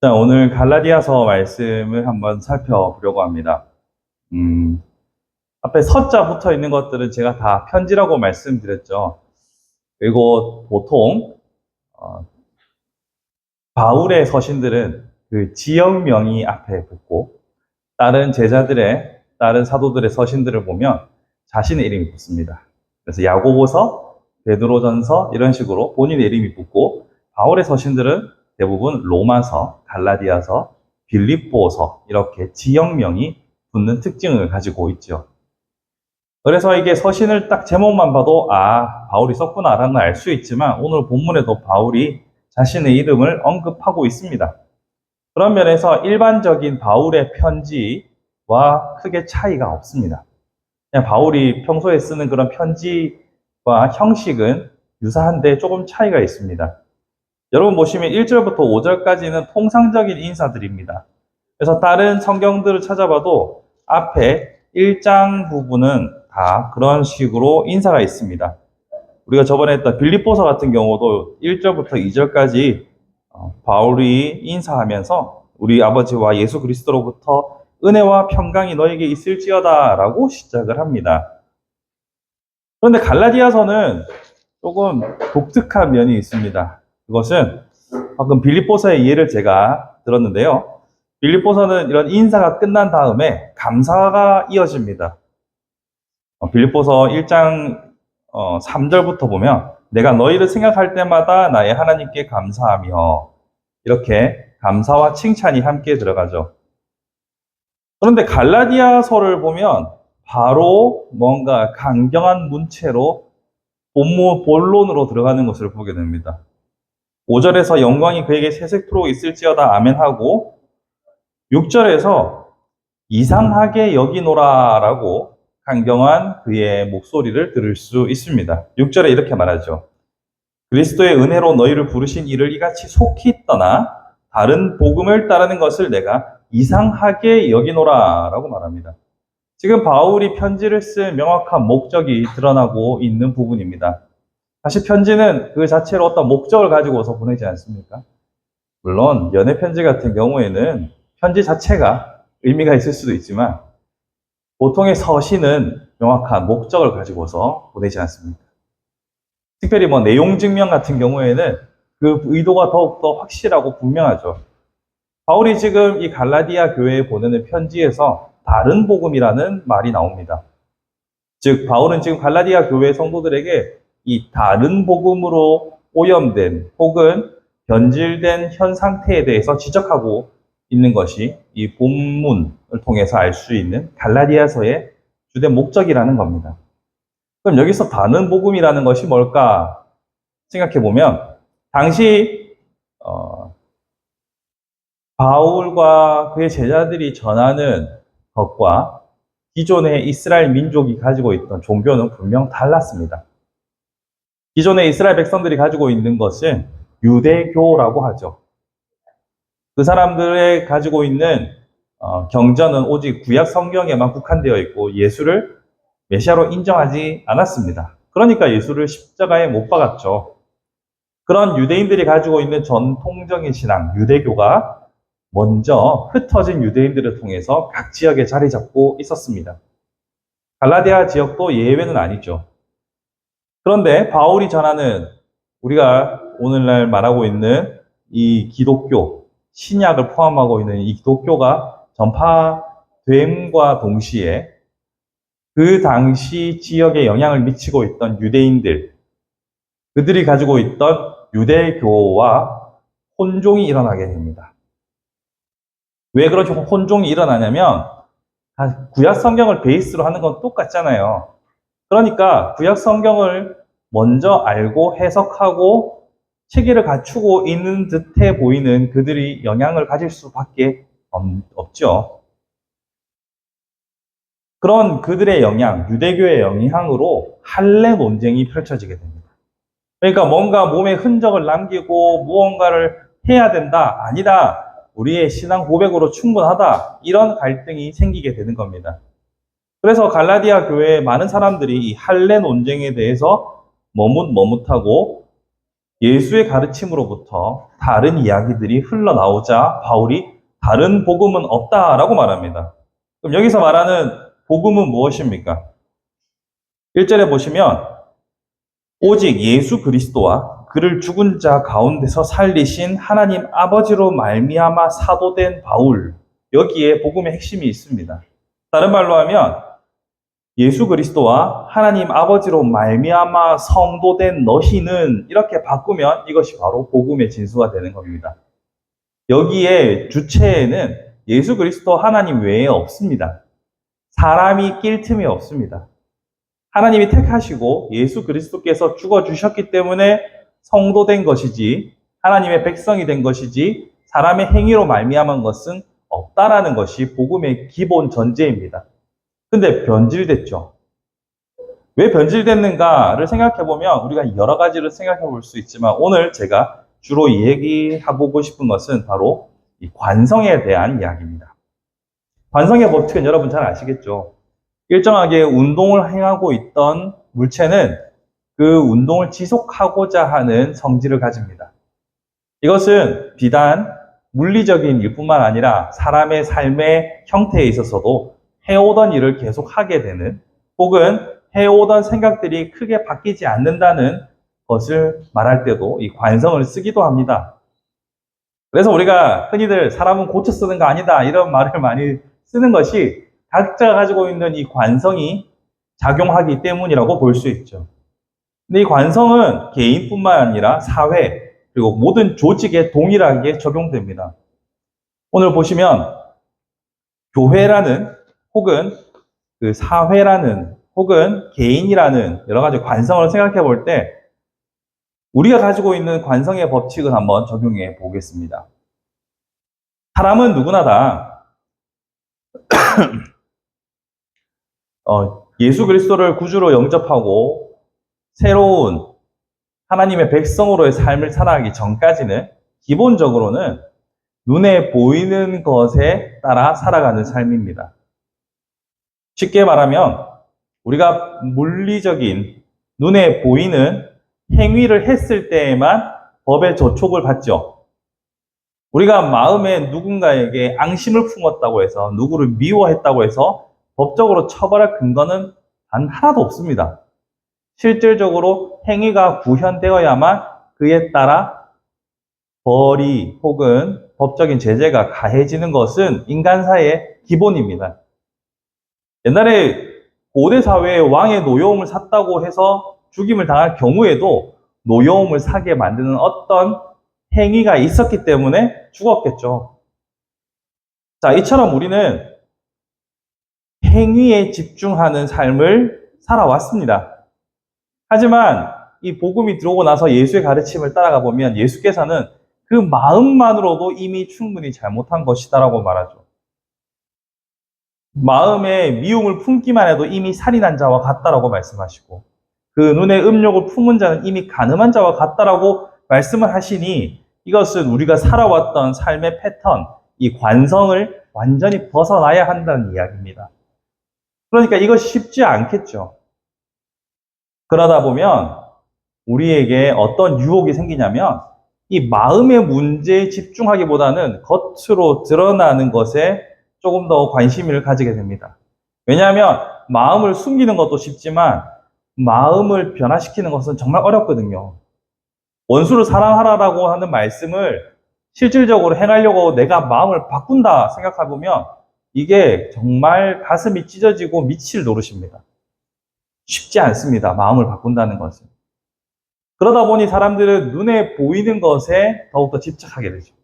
자, 오늘 갈라디아서 말씀을 한번 살펴보려고 합니다. 앞에 서자 붙어 있는 것들은 제가 다 편지라고 말씀드렸죠. 그리고 보통 바울의 서신들은 그 지역명이 앞에 붙고 다른 사도들의 서신들을 보면 자신의 이름이 붙습니다. 그래서 야고보서, 베드로전서 이런 식으로 본인의 이름이 붙고, 바울의 서신들은 대부분 로마서, 갈라디아서, 빌립보서 이렇게 지역명이 붙는 특징을 가지고 있죠. 그래서 이게 서신을 딱 제목만 봐도 바울이 썼구나라는 걸 알 수 있지만, 오늘 본문에도 바울이 자신의 이름을 언급하고 있습니다. 그런 면에서 일반적인 바울의 편지와 크게 차이가 없습니다. 그냥 바울이 평소에 쓰는 그런 편지와 형식은 유사한데 조금 차이가 있습니다. 여러분 보시면 1절부터 5절까지는 통상적인 인사들입니다. 그래서 다른 성경들을 찾아봐도 앞에 1장 부분은 다 그런 식으로 인사가 있습니다. 우리가 저번에 했던 빌립보서 같은 경우도 1절부터 2절까지 바울이 인사하면서 우리 아버지와 예수 그리스도로부터 은혜와 평강이 너에게 있을지어다 라고 시작을 합니다. 그런데 갈라디아서는 조금 독특한 면이 있습니다. 그것은 방금 빌립보서의 예를 제가 들었는데요. 빌립보서는 이런 인사가 끝난 다음에 감사가 이어집니다. 빌립보서 1장 3절부터 보면 내가 너희를 생각할 때마다 나의 하나님께 감사하며, 이렇게 감사와 칭찬이 함께 들어가죠. 그런데 갈라디아서를 보면 바로 뭔가 강경한 문체로 본론으로 들어가는 것을 보게 됩니다. 5절에서 영광이 그에게 세세토록 있을지어다 아멘하고, 6절에서 이상하게 여기노라라고 강경한 그의 목소리를 들을 수 있습니다. 6절에 이렇게 말하죠. 그리스도의 은혜로 너희를 부르신 이를 이같이 속히 떠나 다른 복음을 따르는 것을 내가 이상하게 여기노라라고 말합니다. 지금 바울이 편지를 쓴 명확한 목적이 드러나고 있는 부분입니다. 사실 편지는 그 자체로 어떤 목적을 가지고서 보내지 않습니까? 물론 연애 편지 같은 경우에는 편지 자체가 의미가 있을 수도 있지만, 보통의 서신은 명확한 목적을 가지고서 보내지 않습니까? 특별히 내용 증명 같은 경우에는 그 의도가 더욱더 확실하고 분명하죠. 바울이 지금 이 갈라디아 교회에 보내는 편지에서 다른 복음이라는 말이 나옵니다. 즉, 바울은 지금 갈라디아 교회 성도들에게 이 다른 복음으로 오염된 혹은 변질된 현 상태에 대해서 지적하고 있는 것이 이 본문을 통해서 알 수 있는 갈라디아서의 주된 목적이라는 겁니다. 그럼 여기서 다른 복음이라는 것이 뭘까 생각해 보면, 당시 바울과 그의 제자들이 전하는 것과 기존의 이스라엘 민족이 가지고 있던 종교는 분명 달랐습니다. 기존의 이스라엘 백성들이 가지고 있는 것은 유대교라고 하죠. 그 사람들의 가지고 있는 경전은 오직 구약 성경에만 국한되어 있고 예수를 메시아로 인정하지 않았습니다. 그러니까 예수를 십자가에 못 박았죠. 그런 유대인들이 가지고 있는 전통적인 신앙, 유대교가 먼저 흩어진 유대인들을 통해서 각 지역에 자리 잡고 있었습니다. 갈라디아 지역도 예외는 아니죠. 그런데 바울이 전하는, 우리가 오늘날 말하고 있는 이 기독교, 신약을 포함하고 있는 이 기독교가 전파됨과 동시에 그 당시 지역에 영향을 미치고 있던 유대인들, 그들이 가지고 있던 유대교와 혼종이 일어나게 됩니다. 왜 그렇게 혼종이 일어나냐면, 구약 성경을 베이스로 하는 건 똑같잖아요. 그러니까 구약 성경을 먼저 알고 해석하고 체계를 갖추고 있는 듯해 보이는 그들이 영향을 가질 수밖에 없죠. 그런 그들의 영향, 유대교의 영향으로 할례 논쟁이 펼쳐지게 됩니다. 그러니까 뭔가 몸에 흔적을 남기고 무언가를 해야 된다, 아니다, 우리의 신앙 고백으로 충분하다, 이런 갈등이 생기게 되는 겁니다. 그래서 갈라디아 교회의 많은 사람들이 이 할례 논쟁에 대해서 머뭇머뭇하고 예수의 가르침으로부터 다른 이야기들이 흘러나오자 바울이 다른 복음은 없다라고 말합니다. 그럼 여기서 말하는 복음은 무엇입니까? 1절에 보시면 오직 예수 그리스도와 그를 죽은 자 가운데서 살리신 하나님 아버지로 말미암아 사도된 바울, 여기에 복음의 핵심이 있습니다. 다른 말로 하면 예수 그리스도와 하나님 아버지로 말미암아 성도된 너희는, 이렇게 바꾸면 이것이 바로 복음의 진수가 되는 겁니다. 여기에 주체에는 예수 그리스도 하나님 외에 없습니다. 사람이 낄 틈이 없습니다. 하나님이 택하시고 예수 그리스도께서 죽어주셨기 때문에 성도된 것이지, 하나님의 백성이 된 것이지 사람의 행위로 말미암은 것은 없다라는 것이 복음의 기본 전제입니다. 근데 변질됐죠. 왜 변질됐는가를 생각해보면 우리가 여러 가지를 생각해볼 수 있지만, 오늘 제가 주로 얘기해보고 싶은 것은 바로 이 관성에 대한 이야기입니다. 관성의 법칙은 여러분 잘 아시겠죠? 일정하게 운동을 행하고 있던 물체는 그 운동을 지속하고자 하는 성질을 가집니다. 이것은 비단 물리적인 일뿐만 아니라 사람의 삶의 형태에 있어서도 해오던 일을 계속 하게 되는, 혹은 해오던 생각들이 크게 바뀌지 않는다는 것을 말할 때도 이 관성을 쓰기도 합니다. 그래서 우리가 흔히들 사람은 고쳐 쓰는 거 아니다, 이런 말을 많이 쓰는 것이 각자가 가지고 있는 이 관성이 작용하기 때문이라고 볼 수 있죠. 근데 이 관성은 개인뿐만 아니라 사회, 그리고 모든 조직에 동일하게 적용됩니다. 오늘 보시면 교회라는, 혹은 그 사회라는, 혹은 개인이라는 여러 가지 관성을 생각해 볼 때 우리가 가지고 있는 관성의 법칙을 한번 적용해 보겠습니다. 사람은 누구나 다 예수 그리스도를 구주로 영접하고 새로운 하나님의 백성으로의 삶을 살아가기 전까지는 기본적으로는 눈에 보이는 것에 따라 살아가는 삶입니다. 쉽게 말하면 우리가 물리적인 눈에 보이는 행위를 했을 때에만 법의 저촉을 받죠. 우리가 마음에 누군가에게 앙심을 품었다고 해서, 누구를 미워했다고 해서 법적으로 처벌할 근거는 단 하나도 없습니다. 실질적으로 행위가 구현되어야만 그에 따라 벌이 혹은 법적인 제재가 가해지는 것은 인간사의 기본입니다. 옛날에 고대 사회에 왕의 노여움을 샀다고 해서 죽임을 당할 경우에도 노여움을 사게 만드는 어떤 행위가 있었기 때문에 죽었겠죠. 자, 이처럼 우리는 행위에 집중하는 삶을 살아왔습니다. 하지만 이 복음이 들어오고 나서 예수의 가르침을 따라가 보면 예수께서는 그 마음만으로도 이미 충분히 잘못한 것이다라고 말하죠. 마음에 미움을 품기만 해도 이미 살인한 자와 같다라고 말씀하시고, 그 눈에 음욕을 품은 자는 이미 간음한 자와 같다라고 말씀을 하시니, 이것은 우리가 살아왔던 삶의 패턴, 이 관성을 완전히 벗어나야 한다는 이야기입니다. 그러니까 이것이 쉽지 않겠죠. 그러다 보면 우리에게 어떤 유혹이 생기냐면, 이 마음의 문제에 집중하기보다는 겉으로 드러나는 것에 조금 더 관심을 가지게 됩니다. 왜냐하면 마음을 숨기는 것도 쉽지만 마음을 변화시키는 것은 정말 어렵거든요. 원수를 사랑하라라고 하는 말씀을 실질적으로 행하려고 내가 마음을 바꾼다 생각해보면 이게 정말 가슴이 찢어지고 미칠 노릇입니다. 쉽지 않습니다. 마음을 바꾼다는 것은. 그러다 보니 사람들은 눈에 보이는 것에 더욱더 집착하게 되죠.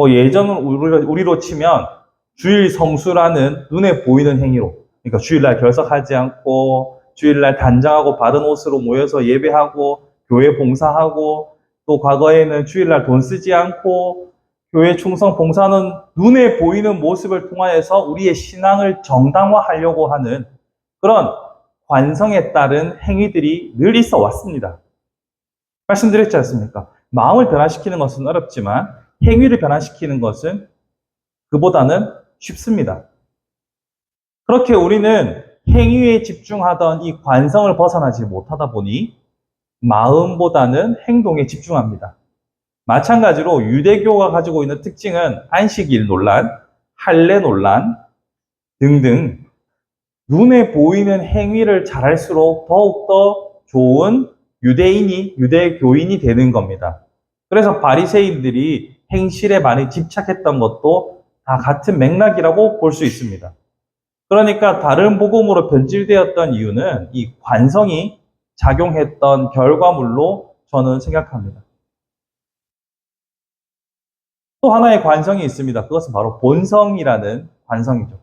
예전은 우리로 치면 주일 성수라는 눈에 보이는 행위로, 그러니까 주일날 결석하지 않고 주일날 단장하고 바른 옷으로 모여서 예배하고 교회 봉사하고, 또 과거에는 주일날 돈 쓰지 않고 교회 충성 봉사는 눈에 보이는 모습을 통하여서 우리의 신앙을 정당화하려고 하는 그런 관성에 따른 행위들이 늘 있어 왔습니다. 말씀드렸지 않습니까? 마음을 변화시키는 것은 어렵지만 행위를 변화시키는 것은 그보다는 쉽습니다. 그렇게 우리는 행위에 집중하던 이 관성을 벗어나지 못하다 보니 마음보다는 행동에 집중합니다. 마찬가지로 유대교가 가지고 있는 특징은 안식일 논란, 할례 논란 등등 눈에 보이는 행위를 잘할수록 더욱더 좋은 유대교인이 되는 겁니다. 그래서 바리새인들이 행실에 많이 집착했던 것도 다 같은 맥락이라고 볼 수 있습니다. 그러니까 다른 복음으로 변질되었던 이유는 이 관성이 작용했던 결과물로 저는 생각합니다. 또 하나의 관성이 있습니다. 그것은 바로 본성이라는 관성이죠.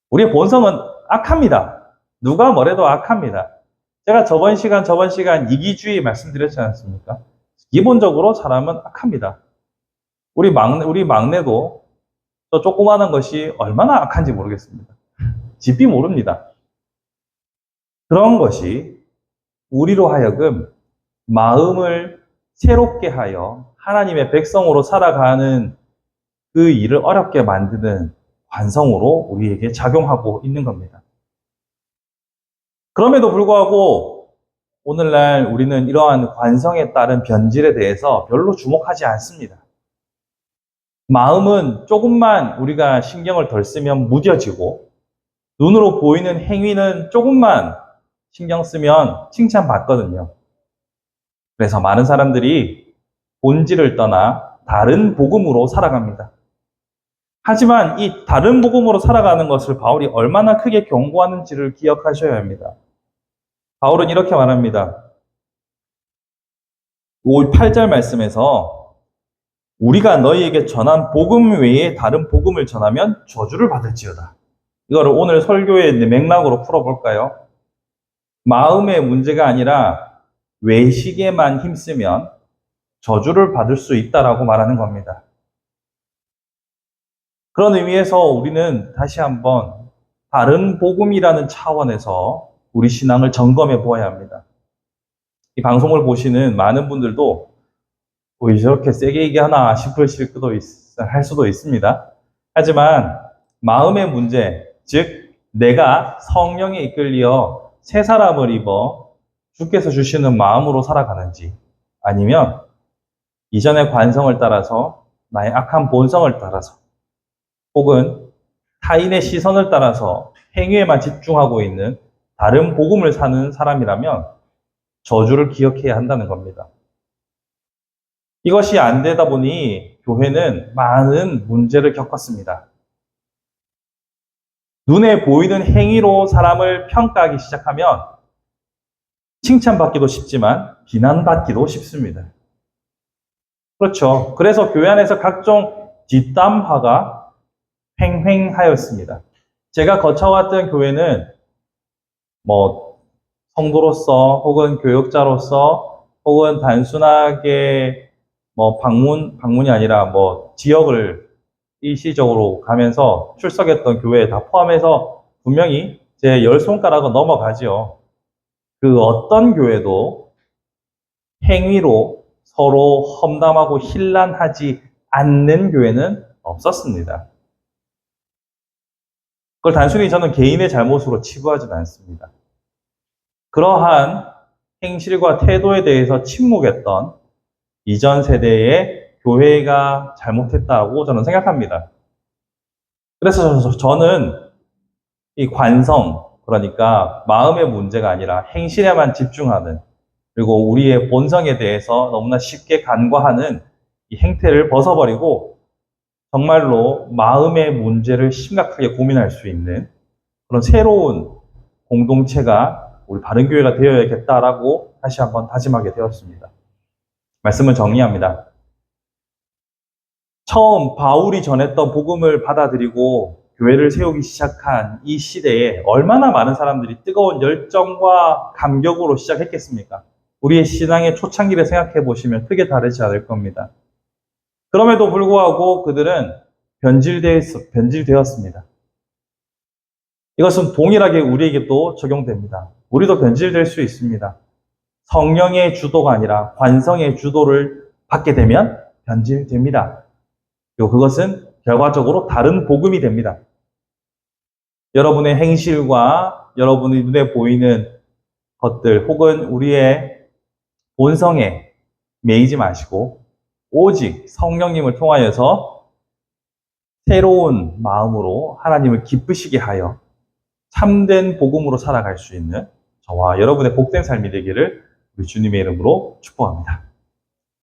우리의 본성은 악합니다. 누가 뭐래도 악합니다. 제가 저번 시간 이기주의 말씀드렸지 않습니까? 기본적으로 사람은 악합니다. 우리 막내도 저 조그마한 것이 얼마나 악한지 모르겠습니다. 집이 모릅니다. 그런 것이 우리로 하여금 마음을 새롭게 하여 하나님의 백성으로 살아가는 그 일을 어렵게 만드는 관성으로 우리에게 작용하고 있는 겁니다. 그럼에도 불구하고 오늘날 우리는 이러한 관성에 따른 변질에 대해서 별로 주목하지 않습니다. 마음은 조금만 우리가 신경을 덜 쓰면 무뎌지고 눈으로 보이는 행위는 조금만 신경 쓰면 칭찬받거든요. 그래서 많은 사람들이 본질을 떠나 다른 복음으로 살아갑니다. 하지만 이 다른 복음으로 살아가는 것을 바울이 얼마나 크게 경고하는지를 기억하셔야 합니다. 바울은 이렇게 말합니다. 8절 말씀에서 우리가 너희에게 전한 복음 외에 다른 복음을 전하면 저주를 받을지어다. 이거를 오늘 설교의 맥락으로 풀어볼까요? 마음의 문제가 아니라 외식에만 힘쓰면 저주를 받을 수 있다라고 말하는 겁니다. 그런 의미에서 우리는 다시 한번 다른 복음이라는 차원에서 우리 신앙을 점검해 보아야 합니다. 이 방송을 보시는 많은 분들도 왜 저렇게 세게 얘기하나 싶으실 수도 할 수도 있습니다. 하지만 마음의 문제, 즉 내가 성령에 이끌려 새 사람을 입어 주께서 주시는 마음으로 살아가는지 아니면 이전의 관성을 따라서 나의 악한 본성을 따라서 혹은 타인의 시선을 따라서 행위에만 집중하고 있는 다른 복음을 사는 사람이라면 저주를 기억해야 한다는 겁니다. 이것이 안 되다 보니 교회는 많은 문제를 겪었습니다. 눈에 보이는 행위로 사람을 평가하기 시작하면 칭찬받기도 쉽지만 비난받기도 쉽습니다. 그렇죠. 그래서 교회 안에서 각종 뒷담화가 횡행하였습니다. 제가 거쳐왔던 교회는 성도로서 혹은 교역자로서 혹은 단순하게 방문이 아니라 지역을 일시적으로 가면서 출석했던 교회에 다 포함해서 분명히 제 10손가락은 넘어가지요. 그 어떤 교회도 행위로 서로 험담하고 힐난하지 않는 교회는 없었습니다. 그걸 단순히 저는 개인의 잘못으로 치부하지는 않습니다. 그러한 행실과 태도에 대해서 침묵했던 이전 세대의 교회가 잘못했다고 저는 생각합니다. 그래서 저는 이 관성, 그러니까 마음의 문제가 아니라 행실에만 집중하는, 그리고 우리의 본성에 대해서 너무나 쉽게 간과하는 이 행태를 벗어버리고 정말로 마음의 문제를 심각하게 고민할 수 있는 그런 새로운 공동체가 우리 바른교회가 되어야겠다라고 다시 한번 다짐하게 되었습니다. 말씀을 정리합니다. 처음 바울이 전했던 복음을 받아들이고 교회를 세우기 시작한 이 시대에 얼마나 많은 사람들이 뜨거운 열정과 감격으로 시작했겠습니까? 우리의 신앙의 초창기를 생각해 보시면 크게 다르지 않을 겁니다. 그럼에도 불구하고 그들은 변질되었습니다. 이것은 동일하게 우리에게도 적용됩니다. 우리도 변질될 수 있습니다. 성령의 주도가 아니라 관성의 주도를 받게 되면 변질됩니다. 그리고 그것은 결과적으로 다른 복음이 됩니다. 여러분의 행실과 여러분의 눈에 보이는 것들 혹은 우리의 본성에 매이지 마시고 오직 성령님을 통하여서 새로운 마음으로 하나님을 기쁘시게 하여 참된 복음으로 살아갈 수 있는 저와 여러분의 복된 삶이 되기를 우리 주님의 이름으로 축복합니다.